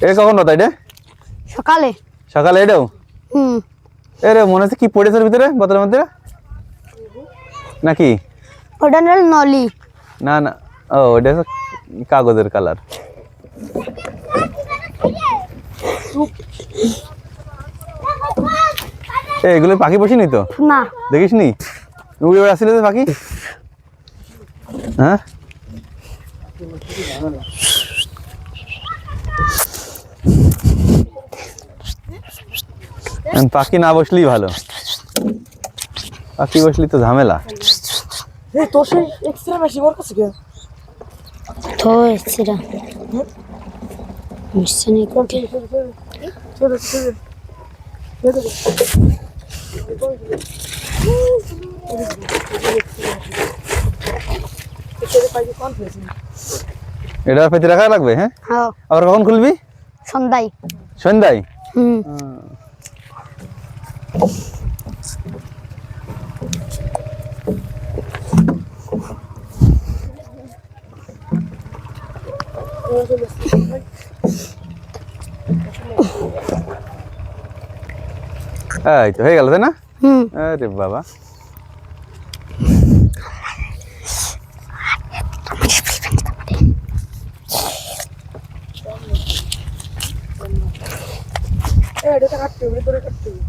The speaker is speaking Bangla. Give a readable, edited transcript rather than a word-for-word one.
এটা কখন নতা এটা? সকালে। সকালে এটাও? এরে মনে হচ্ছে কি পড়েছে এর ভিতরে বোতলের মধ্যে নাকি? ওটা নলি। না না, ও ওটা কাগজের কালার। এগুলো পাখি বসিনি তো? না। দেখিস নি উড়ে উড়ে আসছিল পাখি? হ্যাঁ পাখি না বসলেই ভালো, পাখি বসলি তো ঝামেলা। তোর সেই এক্সট্রা মেশিন ওর কাছে কে? তো এক্সট্রা মেশিন কোন কি? চলো এটা পেতে রাখা লাগবে। হ্যাঁ হ্যাঁ। আবার কখন খুলবি? সন্ধ্যায়। সন্ধ্যায়? এই তো হয়ে গেল তাই না? আরে বাবা, এটা কাটতে হবে, ধরে কাটতে হবে।